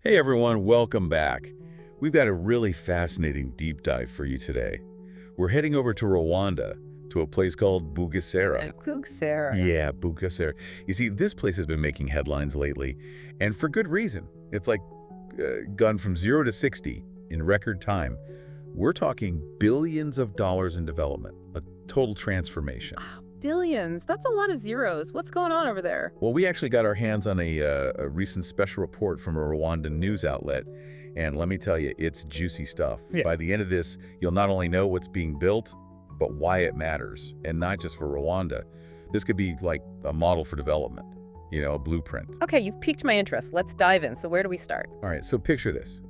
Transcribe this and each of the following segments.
Hey everyone, welcome back. We've got a really fascinating deep dive for you today. We're heading over to Rwanda, to a place called Bugesera. Bugesera. Yeah, Bugesera. You see, this place has been making headlines lately, and for good reason. It's like gone from 0 to 60 in record time. We're talking billions of dollars in development, a total transformation. Billions. That's a lot of zeros. What's going on over there? Well, we actually got our hands on a recent special report from a Rwandan news outlet, and let me tell you, it's juicy stuff. Yeah. By the end of this, you'll not only know what's being built, but why it matters, and not just for Rwanda. This could be like a model for development, a blueprint. Okay, you've piqued my interest. Let's dive in. So where do we start? All right, so picture this.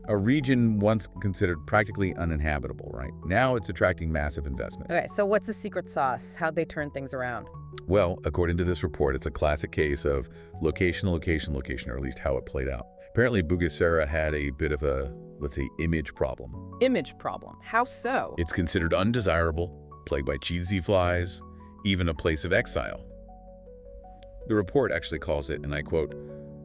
A region once considered practically uninhabitable, right? Now it's attracting massive investment. Okay, so what's the secret sauce? How'd they turn things around? Well, according to this report, it's a classic case of location, location, location, or at least how it played out. Apparently, Bugesera had a bit of a, let's say, image problem. Image problem. How so? It's considered undesirable, plagued by cheesy flies, even a place of exile. The report actually calls it, and I quote,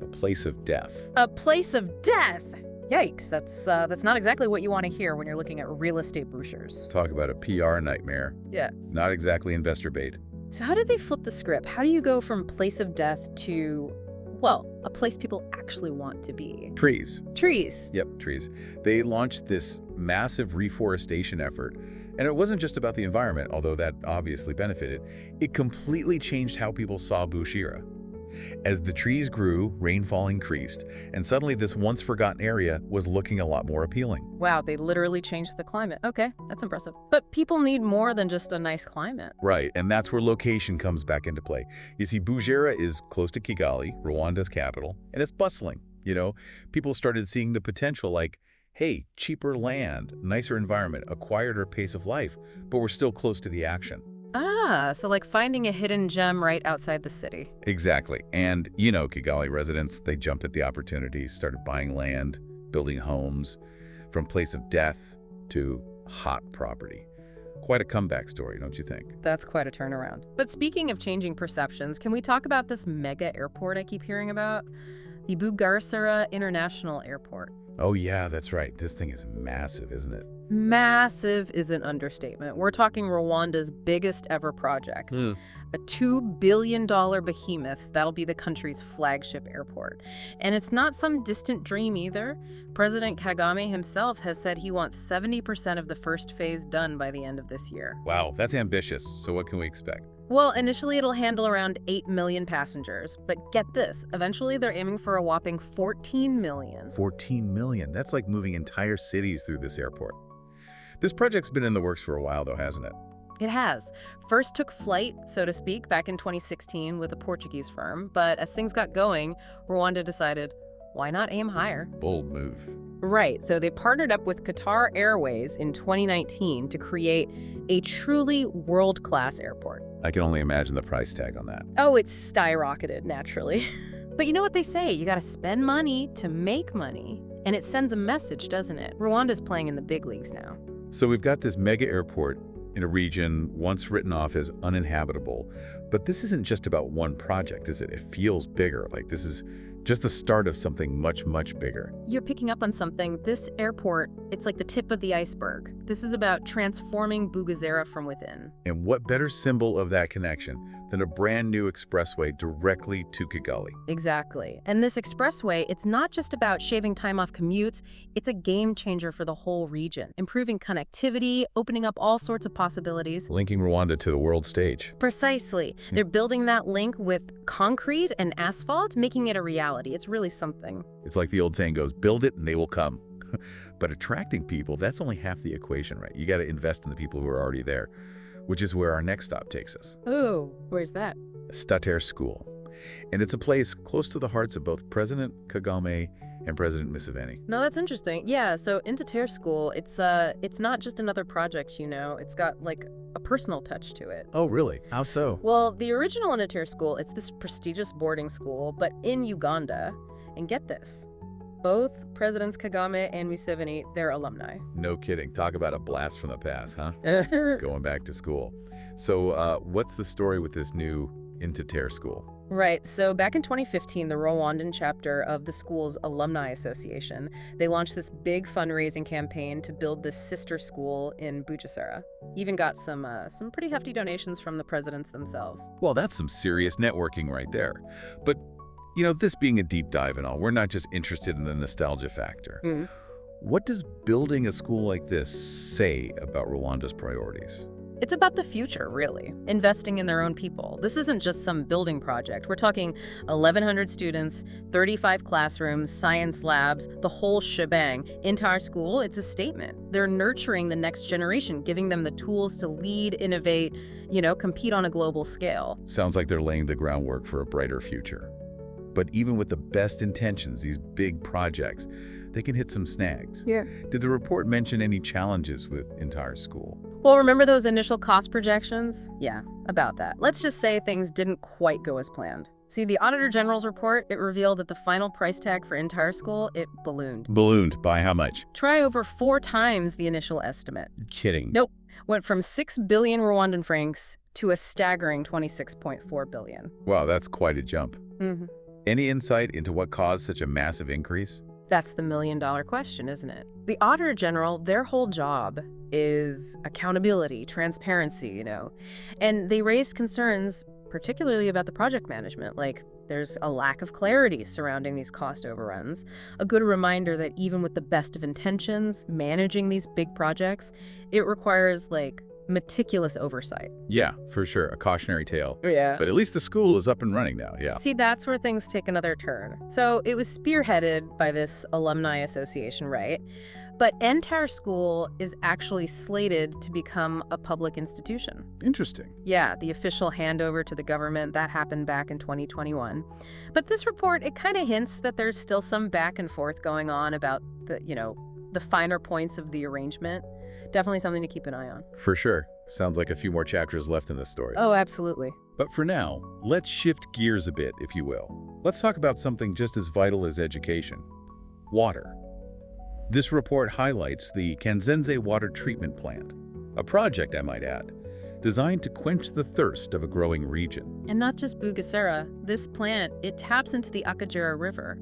a place of death. A place of death! Yikes, that's not exactly what you want to hear when you're looking at real estate brochures. Talk about a PR nightmare. Yeah. Not exactly investor bait. So how did they flip the script? How do you go from place of death to, well, a place people actually want to be? Trees. Trees. Yep, trees. They launched this massive reforestation effort, and it wasn't just about the environment, although that obviously benefited. It completely changed how people saw Bugesera. As the trees grew, rainfall increased, and suddenly this once-forgotten area was looking a lot more appealing. Wow, they literally changed the climate. Okay, that's impressive. But people need more than just a nice climate. Right, and that's where location comes back into play. You see, Bugesera is close to Kigali, Rwanda's capital, and it's bustling. People started seeing the potential like, hey, cheaper land, nicer environment, a quieter pace of life, but we're still close to the action. Ah, so like finding a hidden gem right outside the city. Exactly. And, Kigali residents, they jumped at the opportunity, started buying land, building homes, from place of death to hot property. Quite a comeback story, don't you think? That's quite a turnaround. But speaking of changing perceptions, can we talk about this mega airport I keep hearing about? The Bugesera International Airport. Oh yeah, that's right. This thing is massive, isn't it? Massive is an understatement. We're talking Rwanda's biggest ever project. A $2 billion behemoth that'll be the country's flagship airport. And it's not some distant dream either. President Kagame himself has said he wants 70% of the first phase done by the end of this year. Wow, that's ambitious. So what can we expect? Well, initially it'll handle around 8 million passengers, but get this, eventually they're aiming for a whopping 14 million. 14 million. That's like moving entire cities through this airport. This project's been in the works for a while, though, hasn't it? It has. First took flight, so to speak, back in 2016 with a Portuguese firm, but as things got going, Rwanda decided, why not aim higher? Bold move. Right, so they partnered up with Qatar Airways in 2019 to create a truly world-class airport. I can only imagine the price tag on that. Oh, it's skyrocketed, naturally. But you know what they say, you gotta spend money to make money. And it sends a message, doesn't it? Rwanda's playing in the big leagues now. So we've got this mega airport in a region once written off as uninhabitable. But this isn't just about one project, is it? It feels bigger, like this is just the start of something much, much bigger. You're picking up on something. This airport, it's like the tip of the iceberg. This is about transforming Bugesera from within. And what better symbol of that connection than a brand new expressway directly to Kigali? Exactly. And this expressway, it's not just about shaving time off commutes, it's a game changer for the whole region, improving connectivity, opening up all sorts of possibilities. Linking Rwanda to the world stage. Precisely. They're building that link with concrete and asphalt, making it a reality. It's really something. It's like the old saying goes, build it and they will come. But attracting people, that's only half the equation, right? You got to invest in the people who are already there, which is where our next stop takes us. Ooh, where's that? Stater School. And it's a place close to the hearts of both President Kagame and President Museveni. No, that's interesting. Yeah, so Inter School, it's not just another project, It's got like a personal touch to it. Oh, really? How so? Well, the original Inter School, it's this prestigious boarding school, but in Uganda. And get this, both Presidents Kagame and Museveni, they're alumni. No kidding. Talk about a blast from the past, huh? Going back to school. So what's the story with this new into Terre School? Right. So back in 2015, the Rwandan chapter of the school's Alumni Association, they launched this big fundraising campaign to build this sister school in Bugesera. Even got some pretty hefty donations from the presidents themselves. Well, that's some serious networking right there. But, you know, this being a deep dive and all, we're not just interested in the nostalgia factor. What does building a school like this say about Rwanda's priorities? It's about the future, really, investing in their own people. This isn't just some building project. We're talking 1,100 students, 35 classrooms, science labs, the whole shebang. Entire school, it's a statement. They're nurturing the next generation, giving them the tools to lead, innovate, compete on a global scale. Sounds like they're laying the groundwork for a brighter future. But even with the best intentions, these big projects, they can hit some snags. Yeah. Did the report mention any challenges with entire school? Well, remember those initial cost projections? Yeah, about that. Let's just say things didn't quite go as planned. See, the Auditor General's report, it revealed that the final price tag for entire school, it ballooned. Ballooned by how much? Try over 4 times the initial estimate. You're kidding. Nope. Went from 6 billion Rwandan francs to a staggering 26.4 billion. Wow, that's quite a jump. Mm-hmm. Any insight into what caused such a massive increase? That's the million-dollar question, isn't it? The Auditor General, their whole job is accountability, transparency, And they raised concerns, particularly about the project management, like there's a lack of clarity surrounding these cost overruns. A good reminder that even with the best of intentions, managing these big projects, it requires, meticulous oversight. Yeah, for sure. A cautionary tale. Yeah. But at least the school is up and running now, yeah. See, that's where things take another turn. So it was spearheaded by this alumni association, right? But Entire School is actually slated to become a public institution. Interesting. Yeah, the official handover to the government, that happened back in 2021. But this report, it kind of hints that there's still some back and forth going on about the finer points of the arrangement. Definitely something to keep an eye on. For sure. Sounds like a few more chapters left in this story. Oh, absolutely. But for now, let's shift gears a bit, if you will. Let's talk about something just as vital as education: water. This report highlights the Kanzenze Water Treatment Plant, a project, I might add, designed to quench the thirst of a growing region. And not just Bugesera. This plant, it taps into the Akagera River,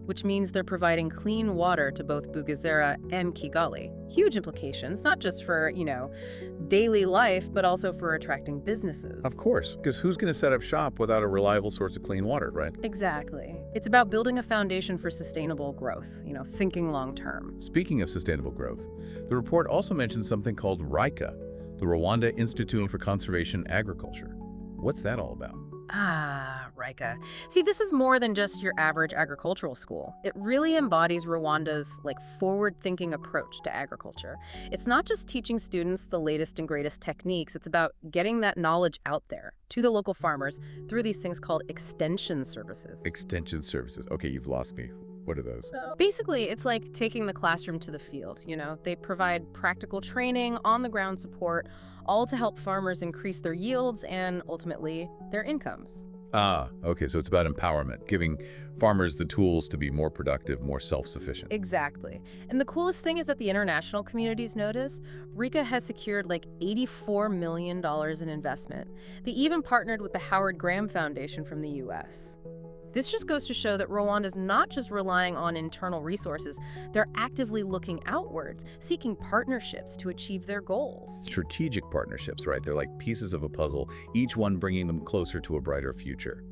which means they're providing clean water to both Bugesera and Kigali. Huge implications, not just for, daily life, but also for attracting businesses. Of course, because who's going to set up shop without a reliable source of clean water, right? Exactly. It's about building a foundation for sustainable growth, thinking long term. Speaking of sustainable growth, the report also mentions something called RICA, the Rwanda Institute for Conservation Agriculture. What's that all about? Ah, Rika. See, this is more than just your average agricultural school. It really embodies Rwanda's forward-thinking approach to agriculture. It's not just teaching students the latest and greatest techniques, it's about getting that knowledge out there to the local farmers through these things called extension services. Extension services. Okay, you've lost me. What are those? Basically, it's like taking the classroom to the field, They provide practical training, on-the-ground support, all to help farmers increase their yields and, ultimately, their incomes. Ah, okay, so it's about empowerment, giving farmers the tools to be more productive, more self-sufficient. Exactly. And the coolest thing is that the international communities notice Rika has secured $84 million in investment. They even partnered with the Howard Graham Foundation from the U.S. This just goes to show that Rwanda is not just relying on internal resources, they're actively looking outwards, seeking partnerships to achieve their goals. Strategic partnerships, right? They're like pieces of a puzzle, each one bringing them closer to a brighter future.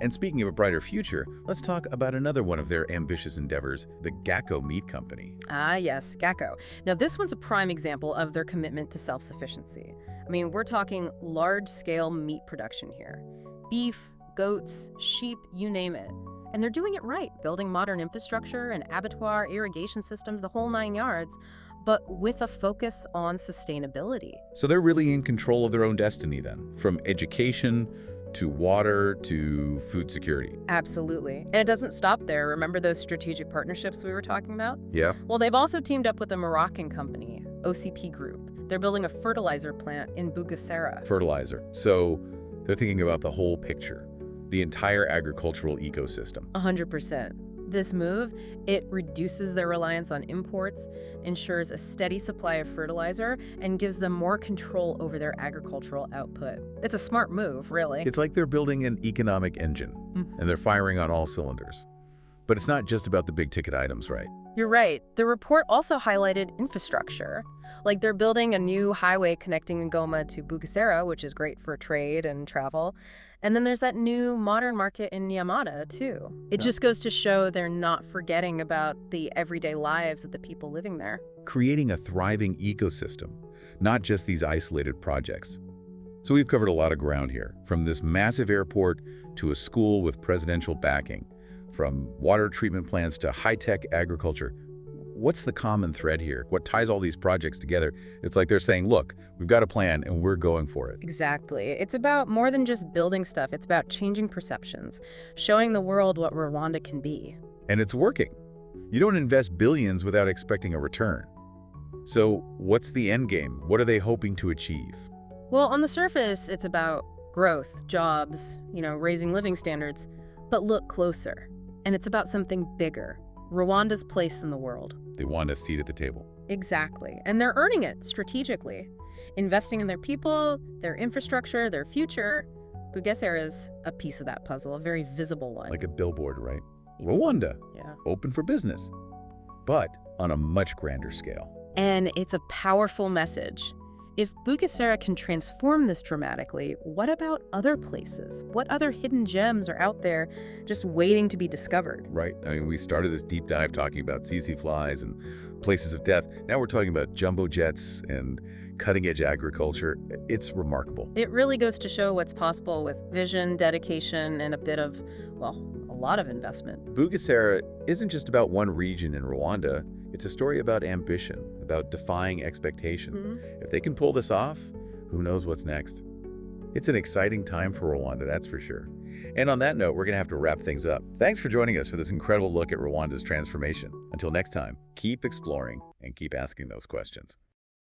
And speaking of a brighter future, let's talk about another one of their ambitious endeavors, the Gacko Meat Company. Ah, yes, Gacko. Now, this one's a prime example of their commitment to self-sufficiency. I mean, we're talking large-scale meat production here. Beef, goats, sheep, you name it. And they're doing it right, building modern infrastructure, an abattoir, irrigation systems, the whole 9 yards, but with a focus on sustainability. So they're really in control of their own destiny then, from education to water to food security. Absolutely. And it doesn't stop there. Remember those strategic partnerships we were talking about? Yeah. Well, they've also teamed up with a Moroccan company, OCP Group. They're building a fertilizer plant in Bugesera. Fertilizer. So they're thinking about the whole picture, the entire agricultural ecosystem. 100%. This move, it reduces their reliance on imports, ensures a steady supply of fertilizer, and gives them more control over their agricultural output. It's a smart move, really. It's like they're building an economic engine, and they're firing on all cylinders. But it's not just about the big-ticket items, right? You're right. The report also highlighted infrastructure. Like they're building a new highway connecting Goma to Bugesera, which is great for trade and travel. And then there's that new modern market in Nyamata, too. It just goes to show they're not forgetting about the everyday lives of the people living there. Creating a thriving ecosystem, not just these isolated projects. So we've covered a lot of ground here, from this massive airport to a school with presidential backing, from water treatment plants to high-tech agriculture. What's the common thread here? What ties all these projects together? It's like they're saying, look, we've got a plan and we're going for it. Exactly. It's about more than just building stuff. It's about changing perceptions, showing the world what Rwanda can be. And it's working. You don't invest billions without expecting a return. So what's the end game? What are they hoping to achieve? Well, on the surface, it's about growth, jobs, raising living standards. But look closer, and it's about something bigger. Rwanda's place in the world. They want a seat at the table. Exactly. And they're earning it strategically, investing in their people, their infrastructure, their future. Bugesera is a piece of that puzzle, a very visible one. Like a billboard, right? Rwanda, open for business, but on a much grander scale. And it's a powerful message. If Bugesera can transform this dramatically, what about other places? What other hidden gems are out there just waiting to be discovered? Right. I mean, we started this deep dive talking about tsetse flies and places of death. Now we're talking about jumbo jets and cutting-edge agriculture. It's remarkable. It really goes to show what's possible with vision, dedication, and a bit of, well, a lot of investment. Bugesera isn't just about one region in Rwanda. It's a story about ambition, about defying expectations. If they can pull this off, who knows what's next? It's an exciting time for Rwanda, that's for sure. And on that note, we're going to have to wrap things up. Thanks for joining us for this incredible look at Rwanda's transformation. Until next time, keep exploring and keep asking those questions.